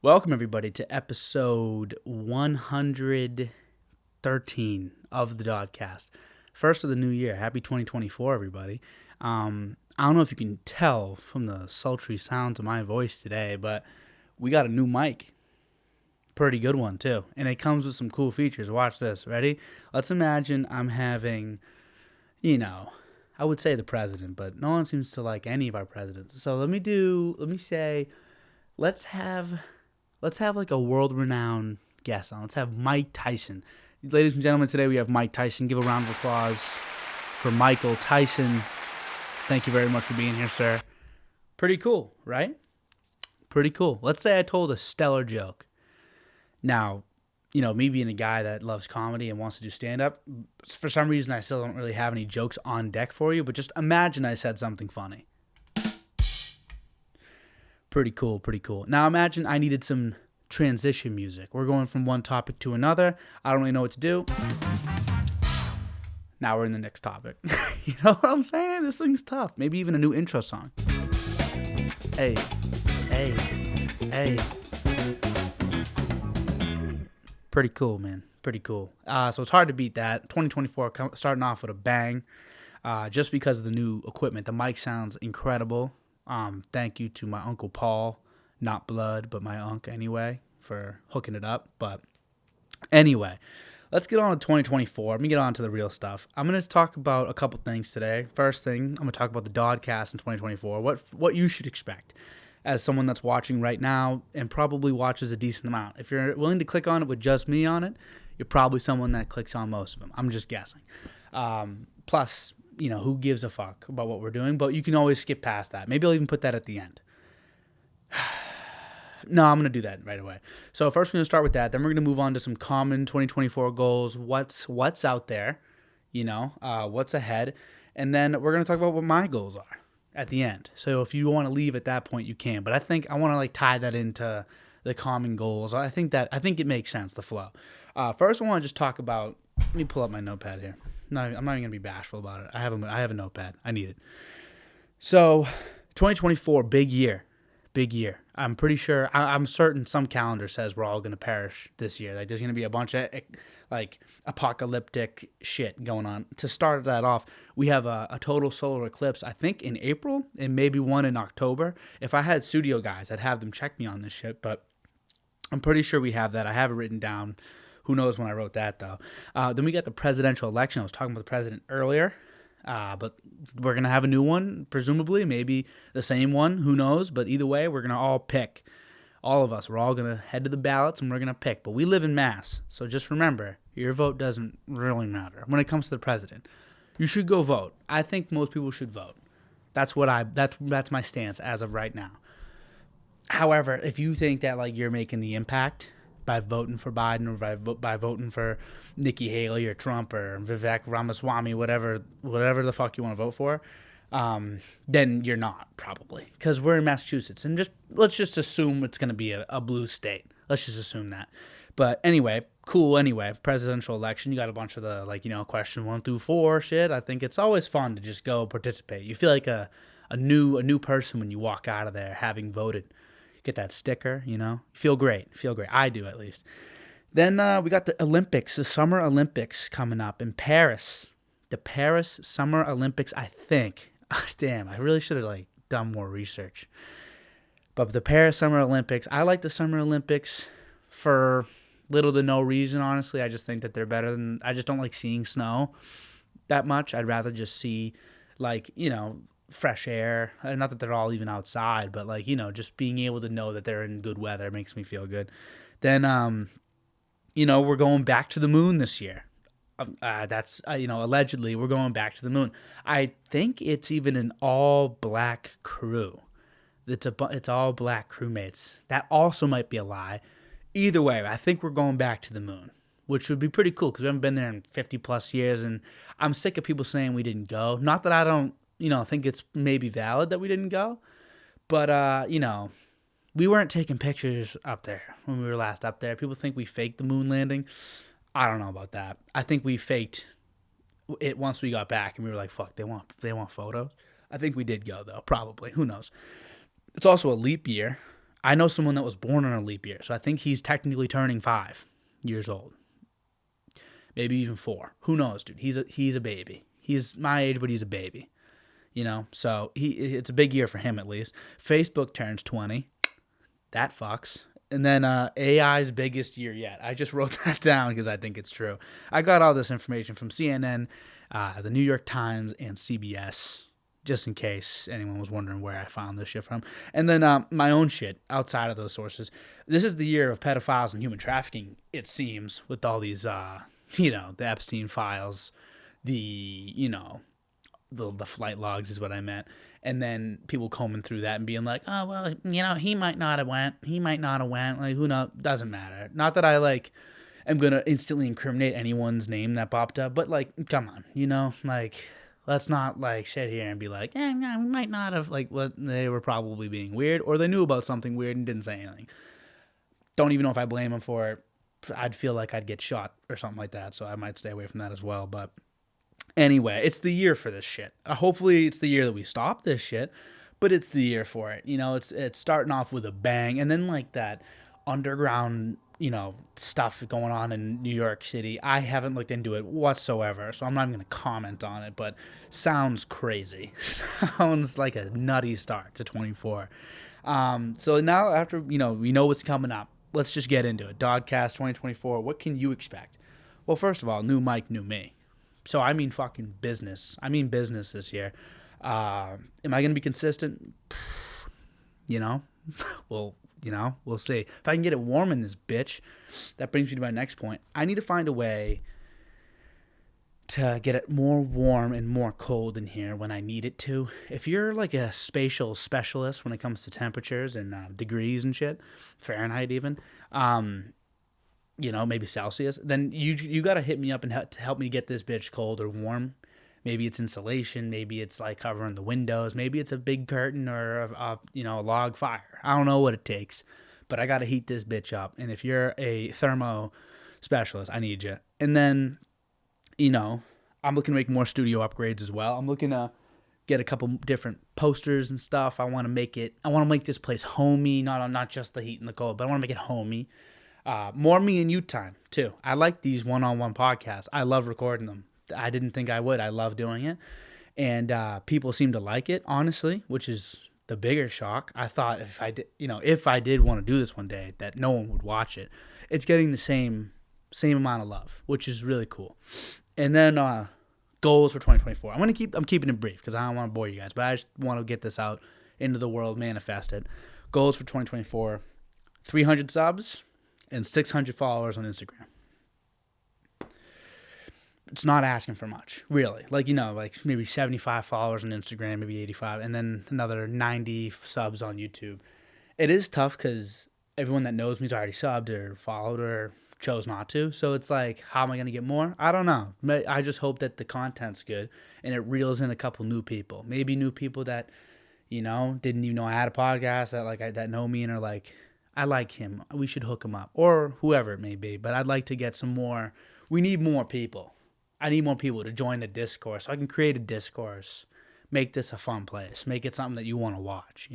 Welcome, everybody, to episode 113 of the DOD-Cast. First of the new year. Happy 2024, everybody. I don't know if you can tell from the sultry sounds of my voice today, but we got a new mic. Pretty good one, too. And it comes with some cool features. Watch this. Ready? Let's imagine I'm having, I would say the president, but no one seems to like any of our presidents. So let's have like a world-renowned guest on. Let's have Mike Tyson. Ladies and gentlemen, today we have Mike Tyson. Give a round of applause for Michael Tyson. Thank you very much for being here, sir. Pretty cool, right? Pretty cool. Let's say I told a stellar joke. Now, me being a guy that loves comedy and wants to do stand-up, for some reason I still don't really have any jokes on deck for you, but just imagine I said something funny. Pretty cool. Now imagine I needed some transition music. We're going from one topic to another. I don't really know what to do. Now we're in the next topic. You know what I'm saying? This thing's tough. Maybe even a new intro song. Hey. Pretty cool, man. Pretty cool. So it's hard to beat that. 2024 starting off with a bang. Just because of the new equipment. The mic sounds incredible. Thank you to my Uncle Paul, not blood, but my uncle anyway, for hooking it up. But anyway, let's get on to 2024. Let me get on to the real stuff. I'm going to talk about a couple things today. First thing, I'm going to talk about the DOD-Cast in 2024, what you should expect as someone that's watching right now and probably watches a decent amount. If you're willing to click on it with just me on it, you're probably someone that clicks on most of them. I'm just guessing. Plus, who gives a fuck about what we're doing? But you can always skip past that. Maybe I'll even put that at the end. No, I'm going to do that right away. So first we're going to start with that. Then we're going to move on to some common 2024 goals. What's out there, what's ahead. And then we're going to talk about what my goals are at the end. So if you want to leave at that point, you can. But I think I want to tie that into the common goals. I think it makes sense, the flow. First I want to just talk about, let me pull up my notepad here. No, I'm not even going to be bashful about it. I have a notepad. I need it. So, 2024, big year. I'm pretty sure, I'm certain some calendar says we're all going to perish this year. There's going to be a bunch of, apocalyptic shit going on. To start that off, we have a total solar eclipse, I think, in April, and maybe one in October. If I had studio guys, I'd have them check me on this shit, but I'm pretty sure we have that. I have it written down. Who knows when I wrote that, though. Then we got the presidential election. I was talking about the president earlier, but we're going to have a new one, presumably, maybe the same one. Who knows? But either way, we're going to all pick. All of us. We're all going to head to the ballots, and we're going to pick. But we live in Mass, so just remember, your vote doesn't really matter when it comes to the president. You should go vote. I think most people should vote. That's my stance as of right now. However, if you think that you're making the impact by voting for Biden or by voting for Nikki Haley or Trump or Vivek Ramaswamy, whatever the fuck you want to vote for, then you're not, probably. Because we're in Massachusetts. And let's just assume it's going to be a blue state. Let's just assume that. But anyway, presidential election, you got a bunch of the, question 1 through 4 shit. I think it's always fun to just go participate. You feel like a new person when you walk out of there having voted. Get that sticker, feel great. I do, at least. Then we got the Olympics, the Summer Olympics coming up in Paris. The Paris Summer Olympics, I think. Damn, I really should have done more research. But the Paris Summer Olympics, I like the Summer Olympics for little to no reason, honestly. I just think that they're better than, I just don't like seeing snow that much. I'd rather just see fresh air. Not that they're all even outside, but just being able to know that they're in good weather makes me feel good. Then we're going back to the moon this year. That's allegedly we're going back to the moon. I think it's even an all black crew. It's all black crewmates. That also might be a lie. Either way, I think we're going back to the moon, which would be pretty cool because we haven't been there in 50 plus years, and I'm sick of people saying we didn't go. Not that I don't think it's maybe valid that we didn't go. But, we weren't taking pictures up there when we were last up there. People think we faked the moon landing. I don't know about that. I think we faked it once we got back and we were like, fuck, they want photos. I think we did go, though, probably. Who knows? It's also a leap year. I know someone that was born on a leap year, so I think he's technically turning 5 years old, maybe even 4. Who knows, dude? He's a baby. He's my age, but he's a baby. So it's a big year for him at least. Facebook turns 20. That fucks. And then AI's biggest year yet. I just wrote that down because I think it's true. I got all this information from CNN, the New York Times, and CBS, just in case anyone was wondering where I found this shit from. And then my own shit outside of those sources. This is the year of pedophiles and human trafficking, it seems, with all these, the Epstein files, the flight logs is what I meant. And then people combing through that and being like, oh, well, he might not have went. He might not have went. Like, who knows? Doesn't matter. Not that I, am going to instantly incriminate anyone's name that popped up. But, come on, let's not, sit here and be like, we might not have, they were probably being weird. Or they knew about something weird and didn't say anything. Don't even know if I blame them for it. I'd feel like I'd get shot or something like that. So I might stay away from that as well. But anyway, it's the year for this shit. Hopefully it's the year that we stop this shit, but it's the year for it. It's starting off with a bang, and then that underground, stuff going on in New York City. I haven't looked into it whatsoever, so I'm not even going to comment on it, but sounds crazy. Sounds like a nutty start to 24. So now after, we know what's coming up, let's just get into it. DOD-Cast 2024, what can you expect? Well, first of all, new mic, new me. So I mean fucking business. I mean business this year. Am I going to be consistent? Well, we'll see. If I can get it warm in this bitch, that brings me to my next point. I need to find a way to get it more warm and more cold in here when I need it to. If you're like a spatial specialist when it comes to temperatures and degrees and shit, Fahrenheit even, maybe Celsius, then you got to hit me up and help me get this bitch cold or warm. Maybe it's insulation. Maybe it's covering the windows. Maybe it's a big curtain or a log fire. I don't know what it takes, but I got to heat this bitch up. And if you're a thermo specialist, I need you. And then, I'm looking to make more studio upgrades as well. I'm looking to get a couple different posters and stuff. I want to make this place homey, not just the heat and the cold, but I want to make it homey. More me and you time, too. I like these one-on-one podcasts. I love recording them. I didn't think I would. I love doing it. And people seem to like it, honestly, which is the bigger shock. I thought if I did want to do this one day, that no one would watch it. It's getting the same amount of love, which is really cool. And then goals for 2024. I'm keeping it brief because I don't want to bore you guys, but I just want to get this out into the world, manifest it. Goals for 2024, 300 subs and 600 followers on Instagram. It's not asking for much, really. Maybe 75 followers on Instagram, maybe 85, and then another 90 subs on YouTube. It is tough because everyone that knows me is already subbed or followed or chose not to. So it's how am I going to get more? I don't know. I just hope that the content's good and it reels in a couple new people. Maybe new people that, didn't even know I had a podcast that know me and are like, I like him. We should hook him up. Or whoever it may be. But I'd like to get some more. We need more people. I need more people to join the discourse so I can create a discourse, make this a fun place, make it something that you want to watch,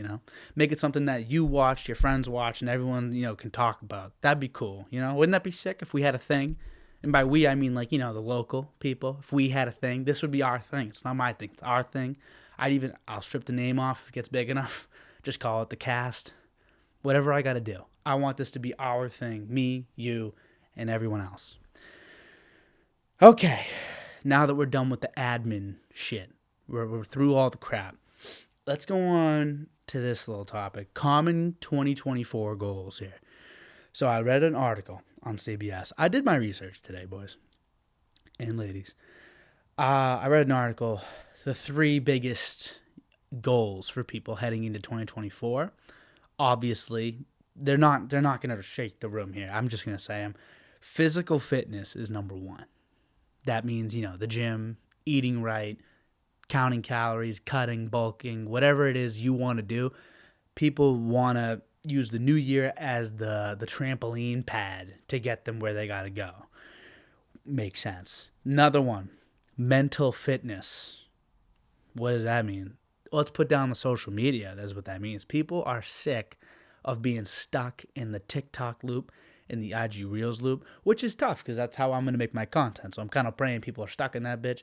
make it something that you watch, your friends watch, and everyone, can talk about. That'd be cool, wouldn't that be sick if we had a thing? And by we, I mean the local people. If we had a thing, this would be our thing. It's not my thing. It's our thing. I'll strip the name off if it gets big enough. Just call it the cast. Whatever I got to do. I want this to be our thing. Me, you, and everyone else. Okay, now that we're done with the admin shit, we're through all the crap, let's go on to this little topic, common 2024 goals here. So I read an article on CBS. I did my research today, boys and ladies. I read an article, the 3 biggest goals for people heading into 2024. Obviously, they're not going to shake the room here. I'm just going to say them. Physical fitness is number 1. That means, the gym, eating right, counting calories, cutting, bulking, whatever it is you want to do. People want to use the new year as the trampoline pad to get them where they got to go. Makes sense. Another one, mental fitness. What does that mean? Let's put down the social media. That's what that means. People are sick of being stuck in the TikTok loop, in the IG Reels loop, which is tough because that's how I'm going to make my content. So I'm kind of praying people are stuck in that bitch.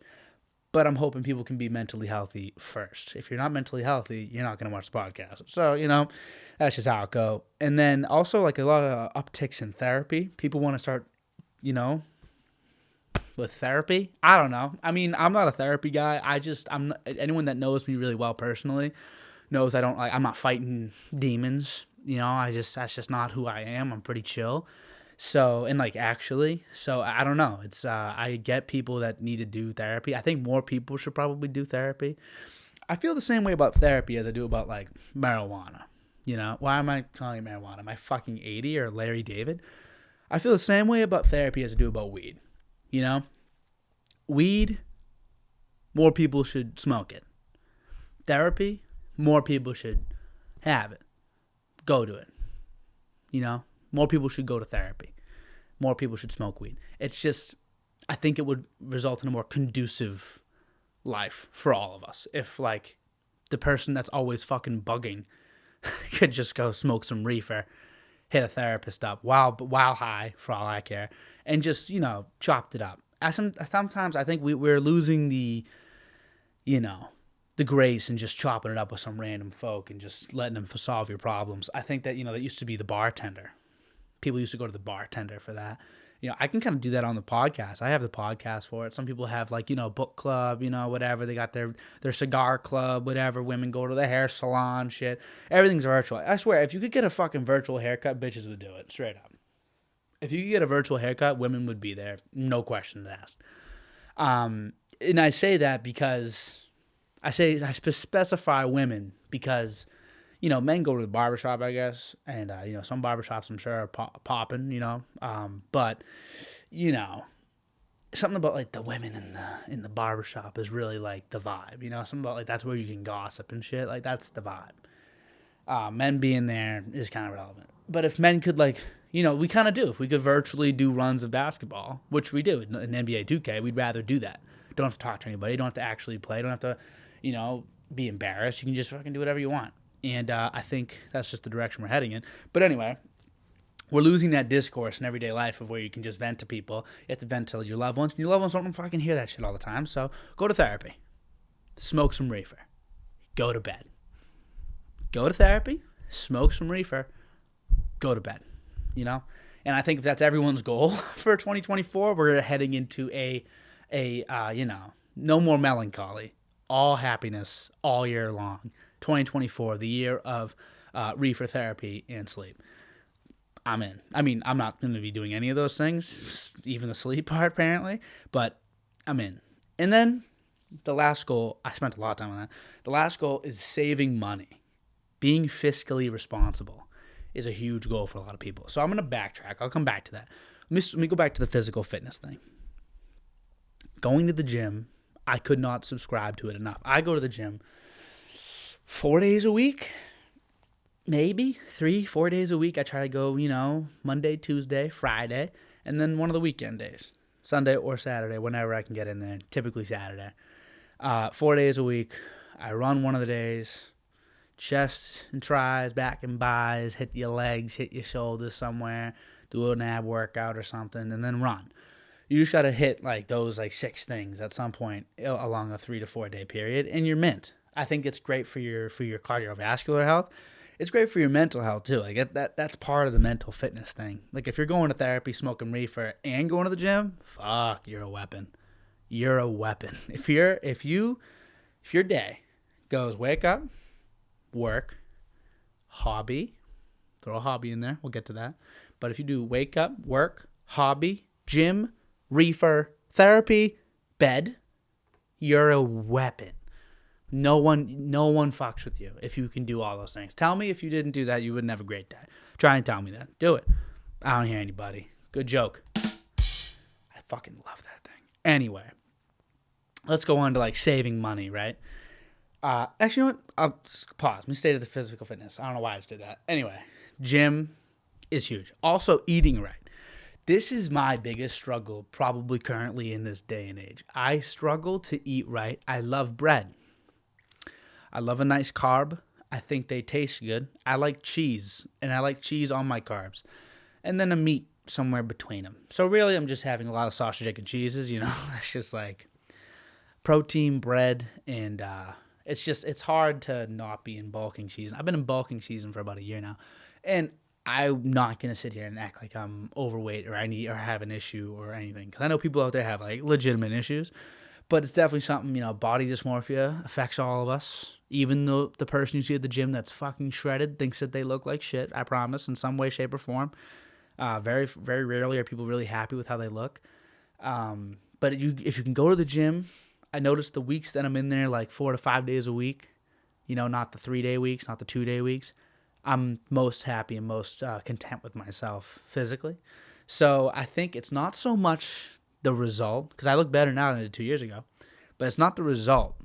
But I'm hoping people can be mentally healthy first. If you're not mentally healthy, you're not going to watch the podcast. So, that's just how it go. And then also like a lot of upticks in therapy. People want to start, with therapy. I don't know. I mean, I'm not a therapy guy. Anyone that knows me really well personally knows I'm not fighting demons. That's just not who I am. I'm pretty chill. So, and I don't know. It's, I get people that need to do therapy. I think more people should probably do therapy. I feel the same way about therapy as I do about like marijuana. Why am I calling it marijuana? Am I fucking 80 or Larry David? I feel the same way about therapy as I do about weed. Weed, more people should smoke it. Therapy, more people should have it. Go to it. More people should go to therapy. More people should smoke weed. It's just, I think it would result in a more conducive life for all of us. If, like, the person that's always fucking bugging could just go smoke some reefer, hit a therapist up while high, for all I care, and just, chopped it up. Sometimes I think we're losing the grace and just chopping it up with some random folk and just letting them solve your problems. I think that, that used to be the bartender. People used to go to the bartender for that. I can kind of do that on the podcast. I have the podcast for it. Some people have like, book club, whatever. They got their cigar club, whatever. Women go to the hair salon, shit. Everything's virtual. I swear, if you could get a fucking virtual haircut, bitches would do it, straight up. If you could get a virtual haircut, women would be there. No questions asked. And I say that because I specify women because, men go to the barbershop, I guess, and, some barbershops I'm sure are popping, but, something about, like, the women in the barbershop is really, like, the vibe, something about, like, that's where you can gossip and shit, like, that's the vibe. Men being there is kind of relevant. But if men could, like, we kind of do. If we could virtually do runs of basketball, which we do in NBA 2K, we'd rather do that. Don't have to talk to anybody. Don't have to actually play. Don't have to, be embarrassed. You can just fucking do whatever you want. And I think that's just the direction we're heading in. But anyway, we're losing that discourse in everyday life of where you can just vent to people. You have to vent to your loved ones. And your loved ones don't fucking hear that shit all the time. So go to therapy. Smoke some reefer. Go to bed. Go to therapy. Smoke some reefer. Go to bed. And I think if that's everyone's goal for 2024, we're heading into no more melancholy, all happiness all year long. 2024, the year of reefer therapy and sleep. I'm in. I mean, I'm not going to be doing any of those things, even the sleep part apparently, but I'm in. And then the last goal, I spent a lot of time on that. The last goal is saving money. Being fiscally responsible is a huge goal for a lot of people. So I'm going to backtrack. I'll come back to that. Let me go back to the physical fitness thing. Going to the gym, I could not subscribe to it enough. I go to the gym 4 days a week, maybe 3-4 days a week. I try to go, Monday, Tuesday, Friday, and then one of the weekend days, Sunday or Saturday, whenever I can get in there, typically Saturday. 4 days a week. I run one of the days. Chest and tries, back and buys, hit your legs, hit your shoulders somewhere, do an ab workout or something, and then run. You just got to hit like those 6 things at some point along a 3 to 4 day period, and you're mint. I think it's great for your cardiovascular health. It's great for your mental health too. Like that's part of the mental fitness thing. Like if you're going to therapy, smoking reefer, and going to the gym, fuck, you're a weapon. You're a weapon. If your day goes wake up, work, hobby, throw a hobby in there, we'll get to that. But if you do wake up, work, hobby, gym, reefer, therapy, bed, you're a weapon. No one fucks with you if you can do all those things. Tell me if you didn't do that, you wouldn't have a great day. Try and tell me that. Do it. I don't hear anybody. Good joke. I fucking love that thing. Anyway, let's go on to saving money, right? Actually, you know what? I'll pause. Let me stay to the physical fitness. I don't know why I just did that. Anyway, gym is huge. Also, eating right. This is my biggest struggle probably currently in this day and age. I struggle to eat right. I love bread. I love a nice carb. I think they taste good. I like cheese, and I like cheese on my carbs. And then a meat somewhere between them. So really, I'm just having a lot of sausage, egg, and cheeses, It's just like protein, bread, and it's hard to not be in bulking season. I've been in bulking season for about a year now. And I'm not going to sit here and act like I'm overweight or have an issue or anything. Because I know people out there have like legitimate issues. But it's definitely something, body dysmorphia affects all of us. Even though the person you see at the gym that's fucking shredded thinks that they look like shit, I promise, in some way, shape, or form. Very, very rarely are people really happy with how they look. But if you can go to the gym, I notice the weeks that I'm in there, like 4 to 5 days a week, not the 3-day weeks, not the 2-day weeks, I'm most happy and most content with myself physically. So I think it's not so much the result, because I look better now than I did 2 years ago, but it's not the result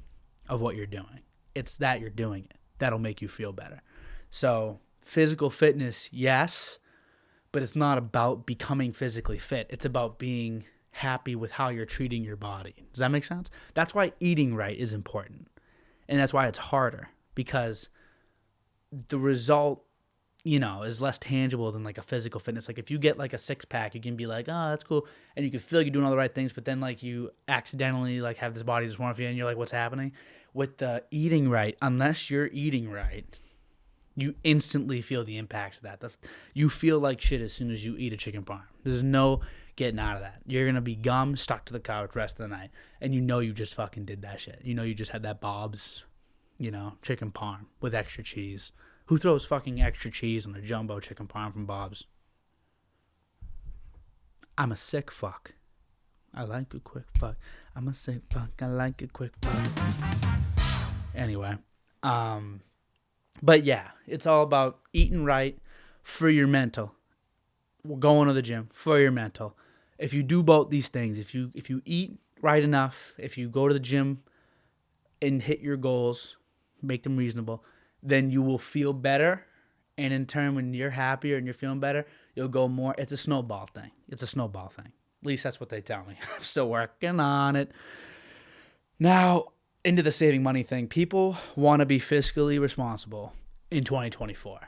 of what you're doing. It's that you're doing it. That'll make you feel better. So physical fitness, yes, but it's not about becoming physically fit. It's about being happy with how you're treating your body. Does that make sense? That's why eating right is important. And that's why it's harder, because the result, is less tangible than like a physical fitness. Like if you get like a 6-pack, you can be like, oh, that's cool. And you can feel like you're doing all the right things, but then like you accidentally like have this body dysmorphia and you're like, what's happening? With the eating right, unless you're eating right, you instantly feel the impacts of that. You feel like shit as soon as you eat a chicken parm. There's no getting out of that. You're going to be gum stuck to the couch rest of the night. And you just fucking did that shit. You just had that Bob's, chicken parm with extra cheese. Who throws fucking extra cheese on a jumbo chicken parm from Bob's? I'm a sick fuck. I like a quick fuck. I'm a sick fuck. I like a quick fuck. Anyway. But yeah, it's all about eating right for your mental. We're going to the gym for your mental. If you do both these things, if you eat right enough, if you go to the gym and hit your goals, make them reasonable, then you will feel better. And in turn, when you're happier and you're feeling better, you'll go more. It's a snowball thing. At least that's what they tell me. I'm still working on it. Now, into the saving money thing. People want to be fiscally responsible in 2024.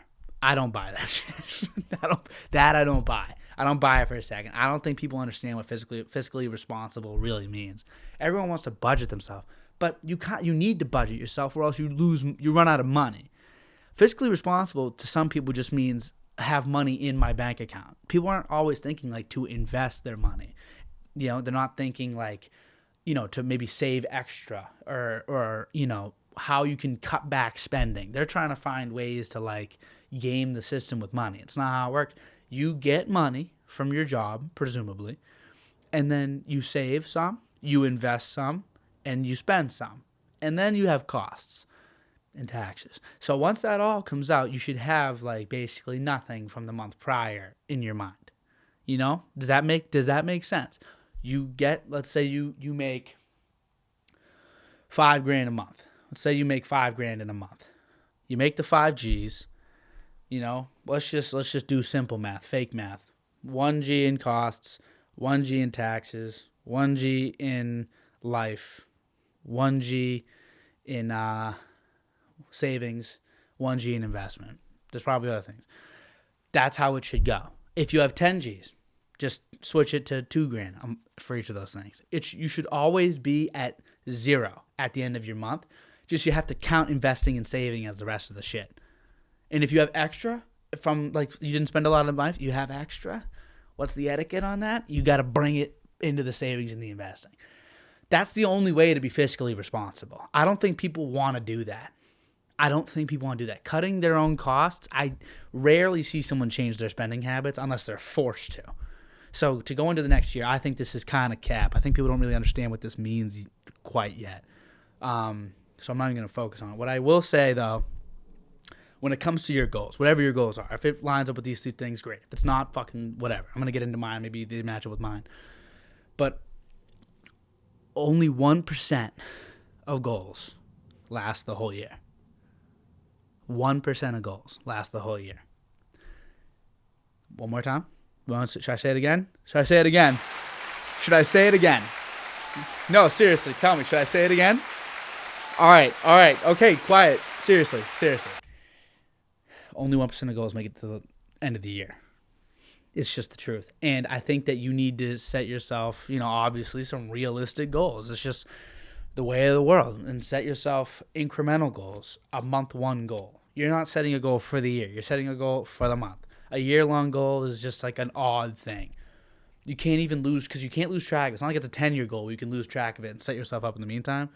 I don't buy that shit. I don't buy. I don't buy it for a second. I don't think people understand what fiscally responsible really means. Everyone wants to budget themselves, but you need to budget yourself, or else you run out of money. Fiscally responsible to some people just means have money in my bank account. People aren't always thinking like to invest their money. They're not thinking like, to maybe save extra or how you can cut back spending. They're trying to find ways to like game the system with money. It's not how it works. You get money from your job, presumably, and then you save some, you invest some, and you spend some. And then you have costs and taxes. So once that all comes out, you should have like basically nothing from the month prior in your mind. Does that make sense? You get, let's say you make $5,000 a month. Let's say you make $5,000 in a month. You make the 5 G's. Let's just do simple math, fake math. 1 G in costs, 1 G in taxes, 1 G in life, 1 G in savings, 1 G in investment. There's probably other things. That's how it should go. If you have 10 G's, just switch it to $2,000 for each of those things. You should always be at 0 at the end of your month. Just you have to count investing and saving as the rest of the shit. And if you have extra from like you didn't spend a lot of life, you have extra. What's the etiquette on that? You got to bring it into the savings and the investing. That's the only way to be fiscally responsible. I don't think people want to do that. Cutting their own costs, I rarely see someone change their spending habits unless they're forced to. So to go into the next year, I think this is kind of cap. I think people don't really understand what this means quite yet. So I'm not even going to focus on it. What I will say, though, when it comes to your goals, whatever your goals are, if it lines up with these 2 things, great. If it's not, fucking whatever. I'm going to get into mine. Maybe they match up with mine. But only 1% of goals last the whole year. 1% of goals last the whole year. One more time. Should I say it again? No, seriously, tell me. Should I say it again? All right. Okay, quiet. Seriously. Only 1% of goals make it to the end of the year. It's just the truth. And I think that you need to set yourself, obviously some realistic goals. It's just the way of the world. And set yourself incremental goals, a month one goal. You're not setting a goal for the year. You're setting a goal for the month. A year-long goal is just like an odd thing. You can't even lose, because you can't lose track. It's not like it's a 10-year goal where you can lose track of it and set yourself up in the meantime.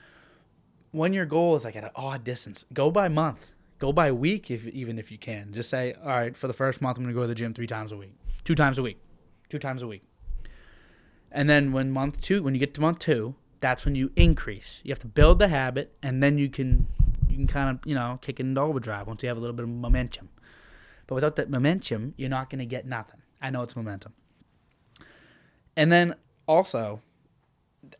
When your goal is like at an odd distance, go by month. Go by week, even if you can. Just say, all right, for the first month, I'm going to go to the gym 3 times a week. 2 times a week. 2 times a week. And then when you get to month 2, that's when you increase. You have to build the habit, and then you can kind of, kick it into overdrive once you have a little bit of momentum. But without that momentum, you're not going to get nothing. I know it's momentum. And then also,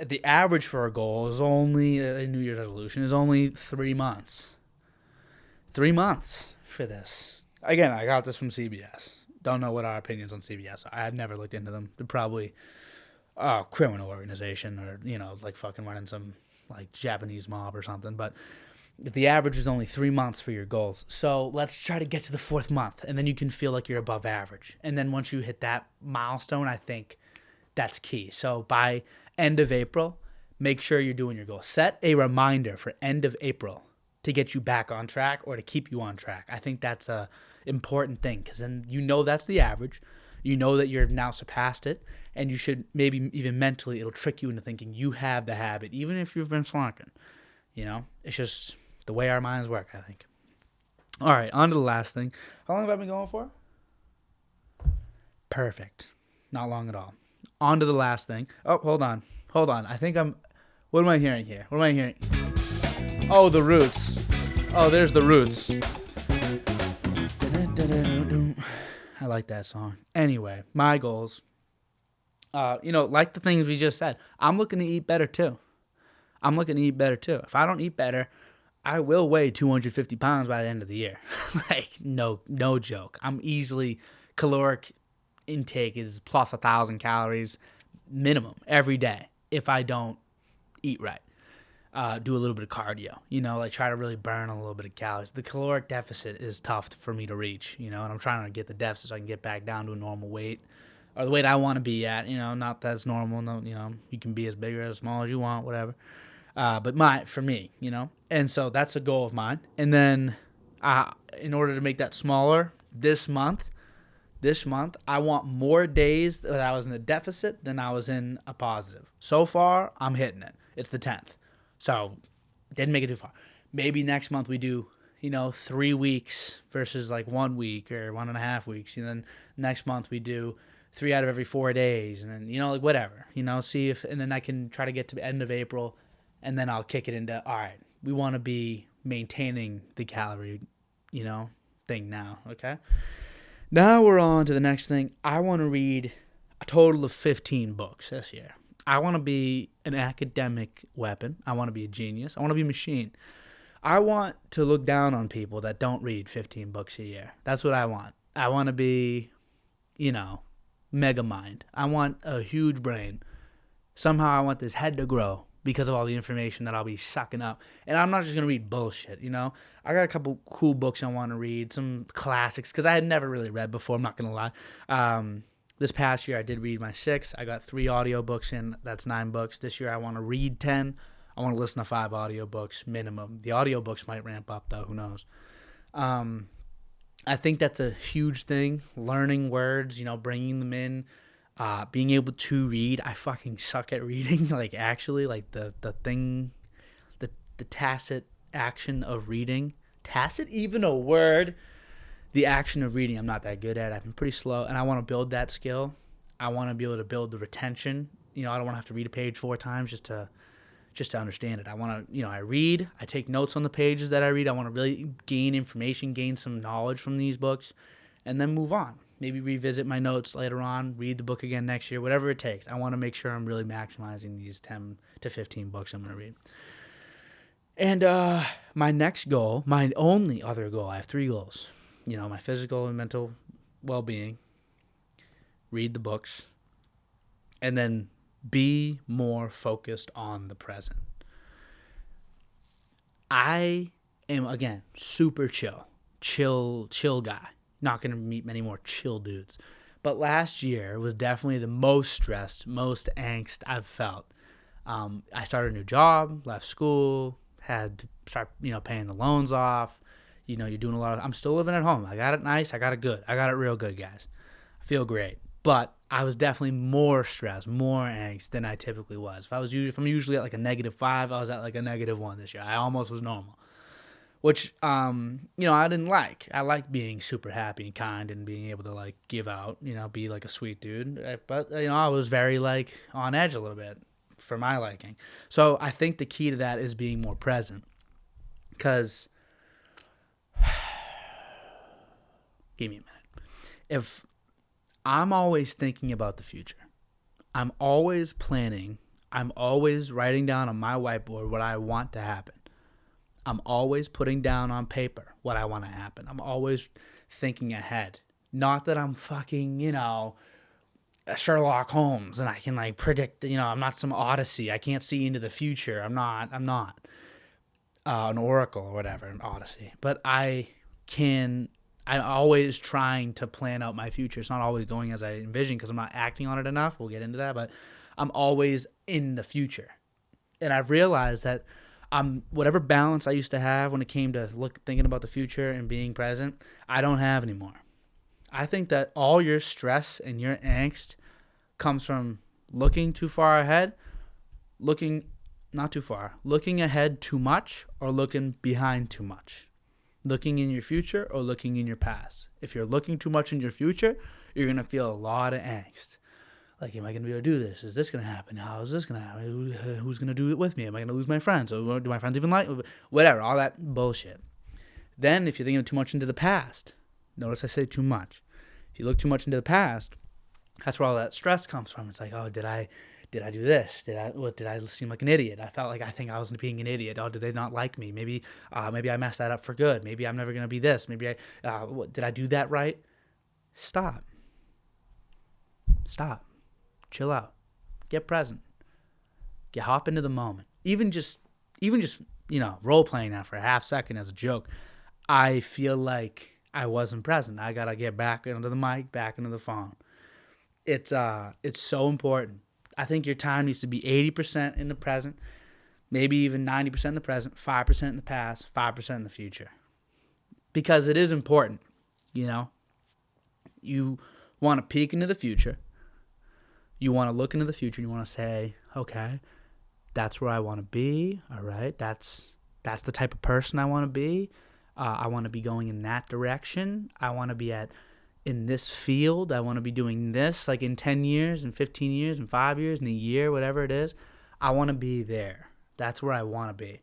the average for a goal is only, a New Year's resolution, is only 3 months. 3 months for this. Again, I got this from CBS. Don't know what our opinions on CBS are. I've never looked into them. They're probably a criminal organization or, like fucking running some like Japanese mob or something. But the average is only 3 months for your goals. So let's try to get to the 4th month, and then you can feel like you're above average. And then once you hit that milestone, I think that's key. So by end of April, make sure you're doing your goal. Set a reminder for end of April to get you back on track or to keep you on track. I think that's a important thing, because then that's the average. You know that you've now surpassed it, and you should maybe even mentally, it'll trick you into thinking you have the habit, even if you've been slacking. It's just the way our minds work, I think. All right, on to the last thing. How long have I been going for? Perfect. Not long at all. On to the last thing. Oh, hold on. I think what am I hearing here? Oh, the Roots. Oh, there's the Roots. I like that song. Anyway, my goals. Like the things we just said, I'm looking to eat better too. If I don't eat better, I will weigh 250 pounds by the end of the year. Like, no joke. I'm easily, caloric intake is plus 1,000 calories minimum every day if I don't eat right. Do a little bit of cardio, like try to really burn a little bit of calories. The caloric deficit is tough for me to reach, and I'm trying to get the deficit so I can get back down to a normal weight, or the weight I want to be at, not that's normal. No, you can be as big or as small as you want, whatever. But for me, and so that's a goal of mine. And then, in order to make that smaller this month, I want more days that I was in a deficit than I was in a positive. So far, I'm hitting it. It's the 10th. So, didn't make it too far. Maybe next month we do, 3 weeks versus like 1 week or 1.5 weeks. And then next month we do 3 out of every 4 days. And then, like whatever, see if, and then I can try to get to the end of April, and then I'll kick it into, all right, we want to be maintaining the calorie, thing now. Okay. Now we're on to the next thing. I want to read a total of 15 books this year. I want to be an academic weapon. I want to be a genius. I want to be a machine. I want to look down on people that don't read 15 books a year. That's what I want. I want to be, mega mind. I want a huge brain. Somehow I want this head to grow because of all the information that I'll be sucking up. And I'm not just going to read bullshit, I got a couple cool books I want to read, some classics, because I had never really read before, I'm not going to lie. This past year, I did read my 6. I got 3 audiobooks in. That's 9 books. This year, I want to read 10. I want to listen to 5 audiobooks minimum. The audiobooks might ramp up, though. Who knows? I think that's a huge thing. Learning words, bringing them in. Being able to read. I fucking suck at reading. Like, actually, like the thing, the tacit action of reading. Tacit? Even a word? The action of reading, I'm not that good at. I've been pretty slow, and I want to build that skill. I want to be able to build the retention. I don't want to have to read a page 4 times just to understand it. I want to, I read. I take notes on the pages that I read. I want to really gain information, gain some knowledge from these books, and then move on. Maybe revisit my notes later on, read the book again next year, whatever it takes. I want to make sure I'm really maximizing these 10 to 15 books I'm going to read. And my next goal, my only other goal, I have 3 goals. My physical and mental well-being, read the books, and then be more focused on the present. I am, again, super chill. chill guy. Not going to meet many more chill dudes. But last year was definitely the most stressed, most angst I've felt. I started a new job, left school, had to start, paying the loans off. You're doing a lot of, I'm still living at home. I got it nice. I got it good. I got it real good, guys. I feel great. But I was definitely more stressed, more angst than I typically was. If I'm usually at like a -5, I was at like a -1 this year. I almost was normal, which, I didn't like. I like being super happy and kind and being able to like give out, be like a sweet dude. But, I was very like on edge a little bit for my liking. So I think the key to that is being more present, because give me a minute. If I'm always thinking about the future, I'm always planning, I'm always writing down on my whiteboard what I want to happen. I'm always putting down on paper what I want to happen. I'm always thinking ahead. Not that I'm fucking, Sherlock Holmes and I can like predict, I'm not some Odyssey. I can't see into the future. I'm not an oracle or whatever, an Odyssey. But I'm always trying to plan out my future. It's not always going as I envision because I'm not acting on it enough. We'll get into that, but I'm always in the future. And I've realized that whatever balance I used to have when it came to thinking about the future and being present, I don't have anymore. I think that all your stress and your angst comes from looking too far ahead, looking ahead too much, or looking behind too much. Looking in your future or looking in your past. If you're looking too much in your future, you're going to feel a lot of angst. Like, am I going to be able to do this? Is this going to happen? How is this going to happen? Who's going to do it with me? Am I going to lose my friends? Or do my friends even like me? Whatever, all that bullshit. Then, if you're thinking too much into the past, notice I say too much. If you look too much into the past, that's where all that stress comes from. It's like, oh, did I do this? Did I seem like an idiot? I think I was being an idiot. Oh, did they not like me? Maybe I messed that up for good. Maybe I'm never going to be this. Maybe did I do that right? Stop. Chill out. Get present. Hop into the moment. Even just role playing that for a half second as a joke. I feel like I wasn't present. I gotta get back into the mic, back into the phone. It's so important. I think your time needs to be 80% in the present, maybe even 90% in the present, 5% in the past, 5% in the future. Because it is important, You want to peek into the future. You want to look into the future. You want to say, okay, that's where I want to be. All right, that's the type of person I want to be. I want to be going in that direction. I want to be in this field. I want to be doing this like in 10 years, in 15 years, in 5 years, in a year, whatever it is. I want to be there. That's where I want to be.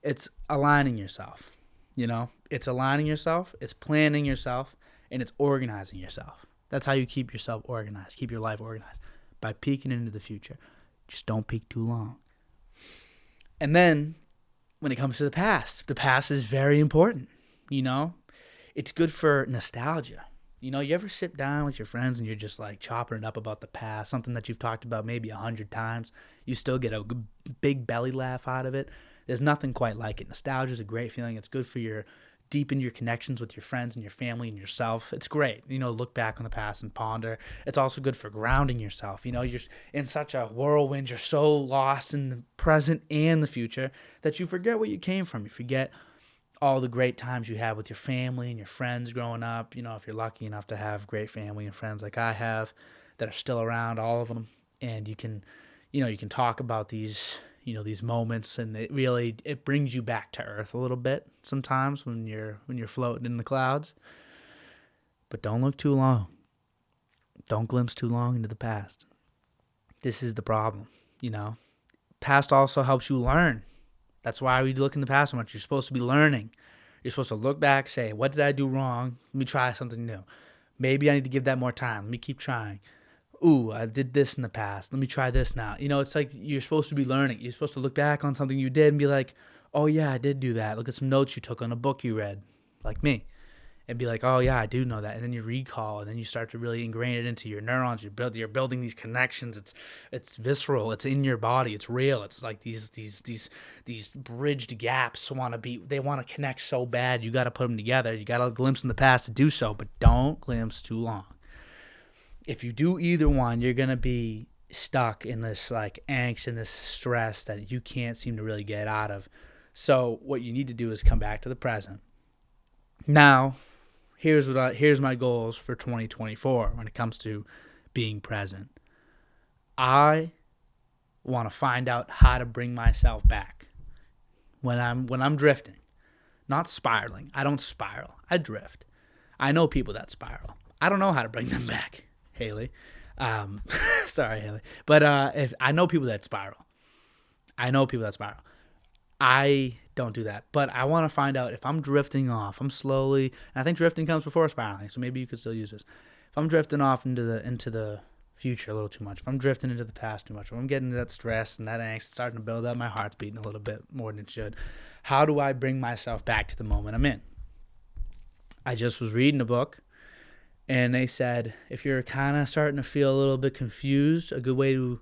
It's aligning yourself, It's aligning yourself, it's planning yourself, and it's organizing yourself. That's how you keep yourself organized, keep your life organized, by peeking into the future. Just don't peek too long. And then when it comes to the past is very important, It's good for nostalgia. You ever sit down with your friends and you're just like chopping it up about the past, something that you've talked about maybe 100 times. You still get a big belly laugh out of it. There's nothing quite like it. Nostalgia is a great feeling. It's good for deepen your connections with your friends and your family and yourself. It's great, look back on the past and ponder. It's also good for grounding yourself. You're in such a whirlwind. You're so lost in the present and the future that you forget where you came from. You forget all the great times you had with your family and your friends growing up. If you're lucky enough to have great family and friends like I have that are still around, all of them. And you can talk about these moments, and it brings you back to earth a little bit sometimes when you're floating in the clouds. But don't look too long. Don't glimpse too long into the past. This is the problem, Past also helps you learn. That's why we look in the past so much. You're supposed to be learning. You're supposed to look back, say, what did I do wrong? Let me try something new. Maybe I need to give that more time. Let me keep trying. Ooh, I did this in the past. Let me try this now. It's like you're supposed to be learning. You're supposed to look back on something you did and be like, oh, yeah, I did do that. Look at some notes you took on a book you read, like me. and be like, oh yeah, I do know that, and then you recall, and then you start to really ingrain it into your neurons. You're building these connections. It's visceral. It's in your body. It's real. It's like these bridged gaps they want to connect so bad. You got to put them together. You got to glimpse in the past to do so, but don't glimpse too long. If you do either one, you're gonna be stuck in this like angst and this stress that you can't seem to really get out of. So what you need to do is come back to the present. Now, here's my goals for 2024 when it comes to being present. I want to find out how to bring myself back when I'm drifting, not spiraling. I don't spiral. I drift. I know people that spiral. I don't know how to bring them back, Haley. Sorry, Haley. But if I know people that spiral. I don't do that. But I want to find out if I'm drifting off. I'm slowly, and I think drifting comes before spiraling, so maybe you could still use this. If I'm drifting off into the future a little too much, if I'm drifting into the past too much, if I'm getting that stress and that angst, it's starting to build up, my heart's beating a little bit more than it should. How do I bring myself back to the moment I'm in? I just was reading a book, and they said if you're kind of starting to feel a little bit confused, a good way to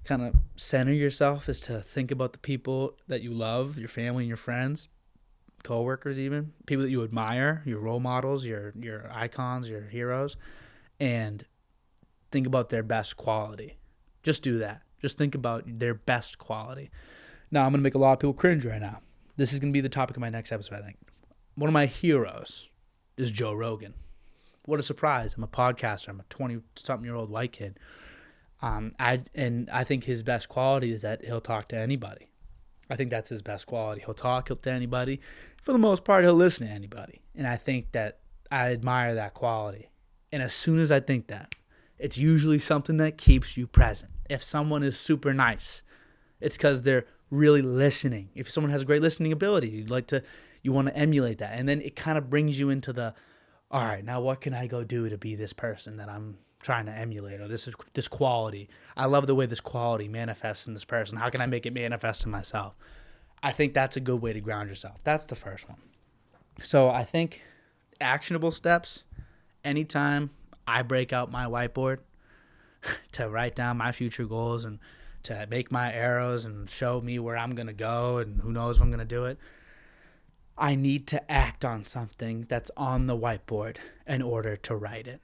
kind of center yourself is to think about the people that you love, your family and your friends, coworkers even, people that you admire, your role models, your icons, your heroes, and think about their best quality. Just do that. Just think about their best quality. Now, I'm going to make a lot of people cringe right now. This is going to be the topic of my next episode, I think. One of my heroes is Joe Rogan. What a surprise. I'm a podcaster. I'm a 20-something-year-old white kid. I think his best quality is that he'll talk to anybody. I think that's his best quality. He'll talk to anybody. For the most part, he'll listen to anybody. And I think that I admire that quality. And as soon as I think that, it's usually something that keeps you present. If someone is super nice, it's because they're really listening. If someone has a great listening ability, you want to emulate that. And then it kind of brings you into the, all right, now what can I go do to be this person that I'm trying to emulate, or this quality? I love the way this quality manifests in this person. How can I make it manifest in myself? I think that's a good way to ground yourself. That's the first one. So I think actionable steps, anytime I break out my whiteboard to write down my future goals and to make my arrows and show me where I'm going to go and who knows if I'm going to do it, I need to act on something that's on the whiteboard in order to write it.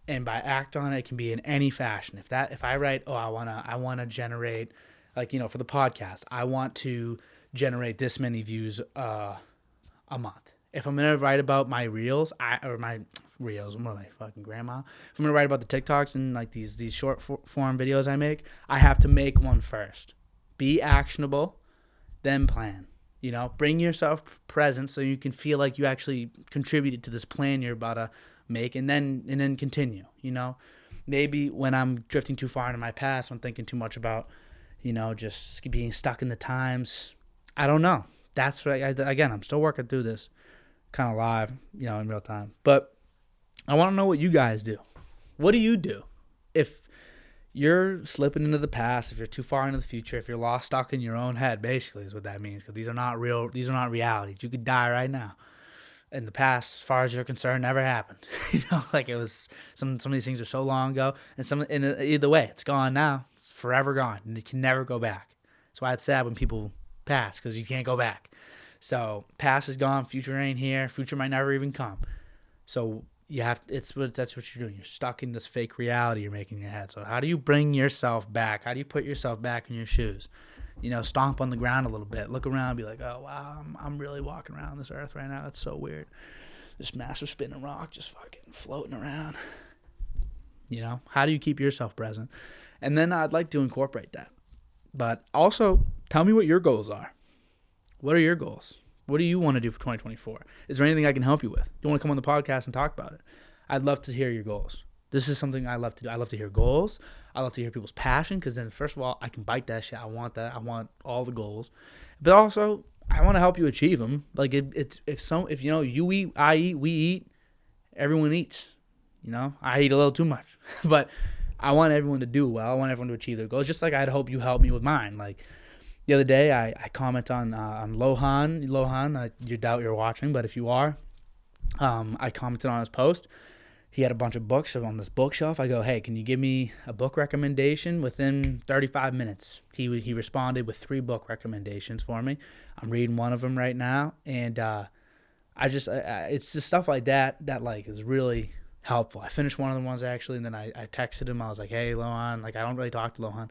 And by act on it, it can be in any fashion. If I write, I want to generate, for the podcast, I want to generate this many views a month. If I'm gonna write about my reels, what am I, fucking grandma? If I'm gonna write about the TikToks and like these short form videos I make, I have to make one first. Be actionable, then plan. Bring yourself present so you can feel like you actually contributed to this plan you're about to make, and then continue. Maybe when I'm drifting too far into my past, I'm thinking too much about just being stuck in the times. I don't know. That's right. Again, I'm still working through this kind of live, in real time, but I want to know what you guys do. What do you do if you're slipping into the past, if you're too far into the future, if you're lost, stuck in your own head? Basically is what that means, because these are not realities. You could die right now. In the past, as far as you're concerned, never happened. It was some of these things are so long ago, and either way, it's gone now. It's forever gone, and it can never go back. That's why it's sad when people pass, because you can't go back. So past is gone, future ain't here, future might never even come. So that's what you're doing. You're stuck in this fake reality you're making in your head. So how do you bring yourself back? How do you put yourself back in your shoes? Stomp on the ground a little bit. Look around and be like, oh, wow, I'm really walking around this earth right now. That's so weird. This massive spinning rock just fucking floating around. How do you keep yourself present? And then I'd like to incorporate that. But also, tell me what your goals are. What are your goals? What do you want to do for 2024? Is there anything I can help you with? Do you want to come on the podcast and talk about it? I'd love to hear your goals. This is something I love to do. I love to hear goals. I love to hear people's passion, because then, first of all, I can bite that shit. I want that. I want all the goals. But also, I want to help you achieve them. Like, if you eat, I eat, we eat, everyone eats. I eat a little too much. But I want everyone to do well. I want everyone to achieve their goals, just like I'd hope you help me with mine. Like, the other day, I comment on Lohan. Lohan, you doubt you're watching, but if you are, I commented on his post. He had a bunch of books on this bookshelf. I go, hey, can you give me a book recommendation within 35 minutes? He responded with 3 book recommendations for me. I'm reading one of them right now, and it's just stuff like that like is really helpful. I finished one of the ones actually, and then I texted him. I was like, hey, Lohan, like I don't really talk to Lohan,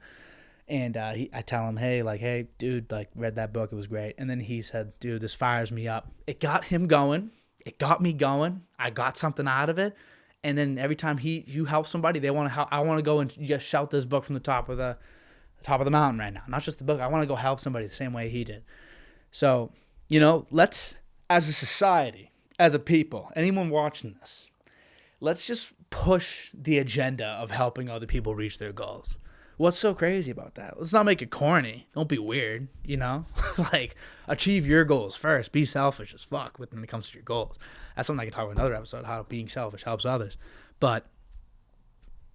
and I tell him, hey, dude, like read that book, it was great. And then he said, dude, this fires me up. It got him going. It got me going. I got something out of it. And then every time you help somebody, they want to help. I want to go and just shout this book from the top of the mountain right now. Not just the book. I want to go help somebody the same way he did. So, let's, as a society, as a people, anyone watching this, let's just push the agenda of helping other people reach their goals. What's so crazy about that? Let's not make it corny. Don't be weird, like, achieve your goals first. Be selfish as fuck when it comes to your goals. That's something I can talk about in another episode, how being selfish helps others. But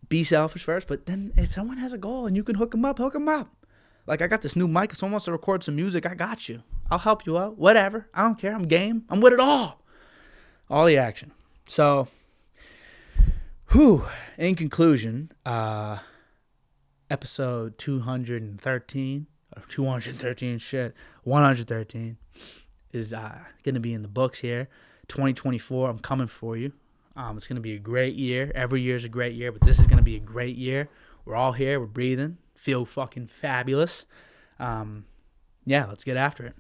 be selfish first. But then if someone has a goal and you can hook them up. Like, I got this new mic. If someone wants to record some music, I got you. I'll help you out. Whatever. I don't care. I'm game. I'm with it all. All the action. So, in conclusion, episode 213 113 is going to be in the books here. 2024, I'm coming for you. It's going to be a great year. Every year is a great year, but this is going to be a great year. We're all here. We're breathing. Feel fucking fabulous. Yeah, let's get after it.